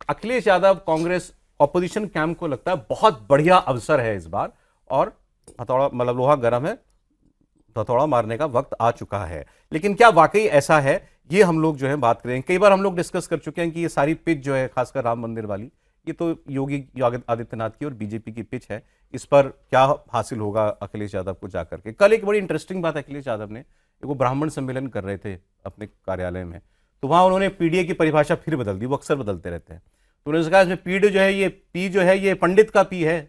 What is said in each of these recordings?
Akhilesh Yadav Congress opposition camp को लगता है बहुत बढ़िया अवसर है इस बार, और हथौड़ा मतलब लोहा गर्म है, हथौड़ा मारने का वक्त आ चुका है। लेकिन क्या वाकई ऐसा है, ये हम लोग जो है बात करेंगे। कई बार हम लोग डिस्कस कर चुके हैं कि ये सारी पिच जो है, खासकर राम मंदिर वाली, ये तो योगी आदित्यनाथ की और बीजेपी की पिच है। इस पर क्या हासिल होगा अखिलेश यादव को जाकर के। कल एक बड़ी इंटरेस्टिंग बात अखिलेश यादव ने, वो ब्राह्मण सम्मेलन कर रहे थे अपने कार्यालय में, तो वहां उन्होंने पीडीए की परिभाषा फिर बदल दी। वो अक्सर बदलते रहते हैं। तो उन्होंने कहा इसमें पीड जो है, ये पी जो है ये पंडित का पी है।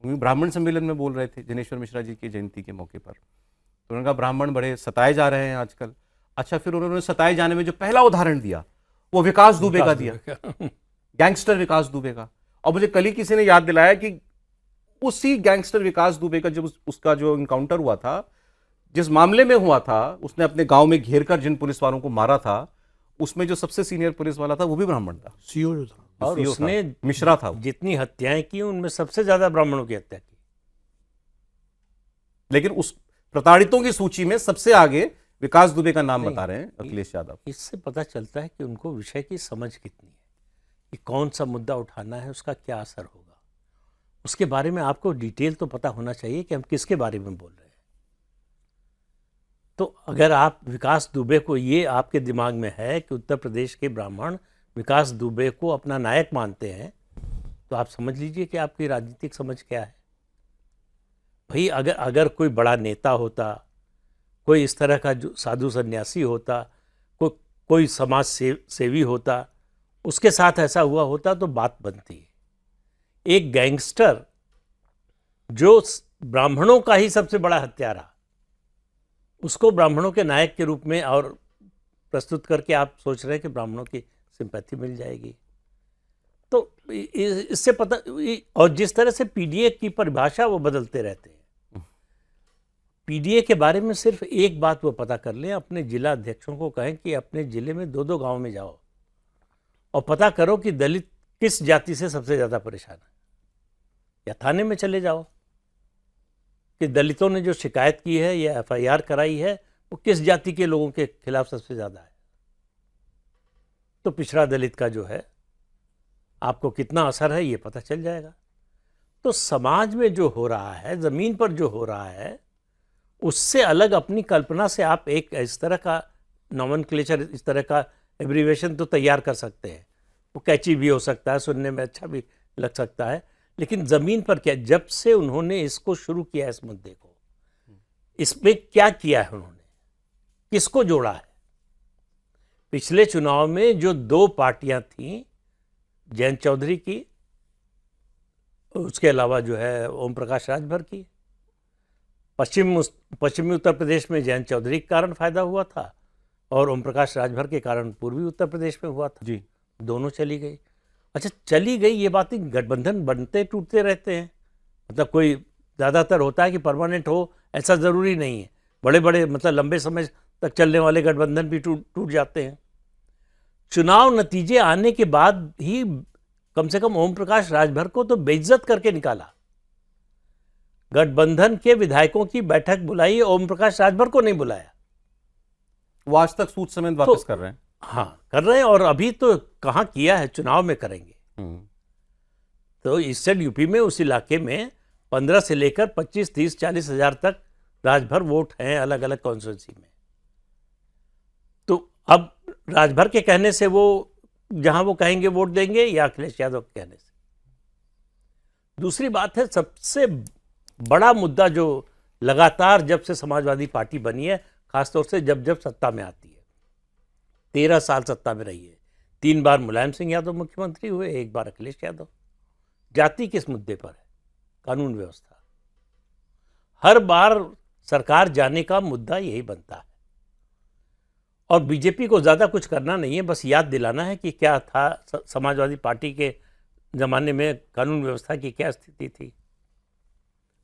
ब्राह्मण सम्मेलन में बोल रहे थे जनेश्वर मिश्रा जी की जयंती के मौके पर। तो उन्होंने कहा ब्राह्मण बड़े सताए जा रहे हैं आजकल। अच्छा, फिर उन्होंने सताए जाने में जो पहला उदाहरण दिया वो विकास दुबे का दिया, गैंगस्टर विकास दुबे का। और मुझे कल ही किसी ने याद दिलाया कि उसी गैंगस्टर विकास दुबे का जब उसका जो इनकाउंटर हुआ था, जिस मामले में हुआ था, उसने अपने गांव में घेर कर जिन पुलिस वालों को मारा था, उसमें जो सबसे सीनियर पुलिस वाला था वो भी ब्राह्मण था, सीओ जो था, और उसने मिश्रा था। जितनी हत्याएं की उनमें सबसे ज्यादा ब्राह्मणों की हत्या की। लेकिन उस प्रताड़ितों की सूची में सबसे आगे विकास दुबे का नाम बता रहे हैं अखिलेश यादव। इससे पता चलता है कि उनको विषय की समझ कितनी है, कि कौन सा मुद्दा उठाना है, उसका क्या असर होगा, उसके बारे में आपको डिटेल तो पता होना चाहिए कि हम किसके बारे में बोल रहे हैं। तो अगर आप विकास दुबे को, ये आपके दिमाग में है कि उत्तर प्रदेश के ब्राह्मण विकास दुबे को अपना नायक मानते हैं, तो आप समझ लीजिए कि आपकी राजनीतिक समझ क्या है। भाई अगर कोई बड़ा नेता होता, कोई इस तरह का जो साधु सन्यासी होता, कोई समाज सेवी होता, उसके साथ ऐसा हुआ होता तो बात बनती है। एक गैंगस्टर जो ब्राह्मणों का ही सबसे बड़ा हत्यारा, उसको ब्राह्मणों के नायक के रूप में और प्रस्तुत करके आप सोच रहे हैं कि ब्राह्मणों की सिंपैथी मिल जाएगी। तो इससे पता, और जिस तरह से पीडीए की परिभाषा वो बदलते रहते हैं। पीडीए के बारे में सिर्फ एक बात वो पता कर लें, अपने जिला अध्यक्षों को कहें कि अपने जिले में 2-2 गांव में जाओ और पता करो कि दलित किस जाति से सबसे ज़्यादा परेशान है, या थाने में चले जाओ कि दलितों ने जो शिकायत की है या एफआईआर कराई है वो किस जाति के लोगों के खिलाफ सबसे ज़्यादा है। तो पिछड़ा दलित का जो है आपको कितना असर है ये पता चल जाएगा। तो समाज में जो हो रहा है, ज़मीन पर जो हो रहा है, उससे अलग अपनी कल्पना से आप एक इस तरह का नॉमेनक्लेचर, इस तरह का एब्रीवेशन तो तैयार कर सकते हैं। वो कैची भी हो सकता है, सुनने में अच्छा भी लग सकता है, लेकिन ज़मीन पर क्या, जब से उन्होंने इसको शुरू किया, इस मुद्दे को, इसमें क्या किया है उन्होंने, किसको जोड़ा है। पिछले चुनाव में जो 2 पार्टियां थीं, जयंत चौधरी की, उसके अलावा जो है ओम प्रकाश राजभर की, पश्चिमी उत्तर प्रदेश में जयंत चौधरी के कारण फायदा हुआ था और ओम प्रकाश राजभर के कारण पूर्वी उत्तर प्रदेश में हुआ था जी। दोनों चली गई। अच्छा, चली गई, ये बातें, गठबंधन बनते टूटते रहते हैं, मतलब कोई ज़्यादातर होता है कि परमानेंट हो, ऐसा ज़रूरी नहीं है। बड़े बड़े मतलब लंबे समय तक चलने वाले गठबंधन भी टूट जाते हैं। चुनाव नतीजे आने के बाद ही कम से कम ओम प्रकाश राजभर को तो बेइज्जत करके निकाला। गठबंधन के विधायकों की बैठक बुलाई, ओम प्रकाश राजभर को नहीं बुलाया। वो आज तक सूद समेत वापस कर रहे हैं। हाँ, कर रहे हैं, और अभी तो कहाँ किया है, चुनाव में करेंगे। तो ईस्टर्न यूपी में, उस इलाके में 15 से लेकर 25, 30, 40 हजार तक राजभर वोट हैं अलग अलग कॉन्स्टिट्यूंसी में। तो अब राजभर के कहने से वो जहां वो कहेंगे वोट देंगे, या अखिलेश यादव के कहने से। दूसरी बात है, सबसे बड़ा मुद्दा जो लगातार जब से समाजवादी पार्टी बनी है, खासतौर से जब सत्ता में आती है, 13 साल सत्ता में रही है, 3 बार मुलायम सिंह यादव मुख्यमंत्री हुए, 1 बार अखिलेश यादव। जाति किस मुद्दे पर है? कानून व्यवस्था। हर बार सरकार जाने का मुद्दा यही बनता है, और बीजेपी को ज़्यादा कुछ करना नहीं है, बस याद दिलाना है कि क्या था समाजवादी पार्टी के ज़माने में, कानून व्यवस्था की क्या स्थिति थी,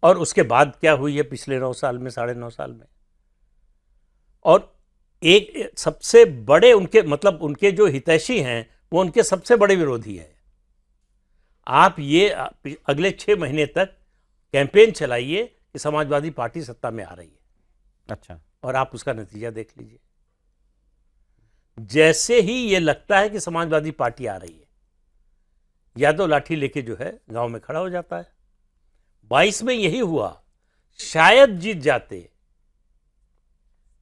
और उसके बाद क्या हुई है पिछले 9 साल में, 9.5 साल में। और एक सबसे बड़े उनके, मतलब उनके जो हितैषी हैं, वो उनके सबसे बड़े विरोधी हैं। आप ये अगले 6 महीने तक कैंपेन चलाइए कि समाजवादी पार्टी सत्ता में आ रही है। अच्छा, और आप उसका नतीजा देख लीजिए। जैसे ही ये लगता है कि समाजवादी पार्टी आ रही है, यादव लाठी लेके जो है गांव में खड़ा हो जाता है। 22 में यही हुआ, शायद जीत जाते,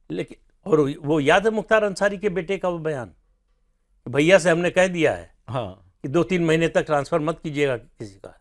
लेकिन और वो याद है मुख्तार अंसारी के बेटे का वो बयान, भैया से हमने कह दिया है हाँ कि 2-3 महीने तक ट्रांसफर मत कीजिएगा किसी का।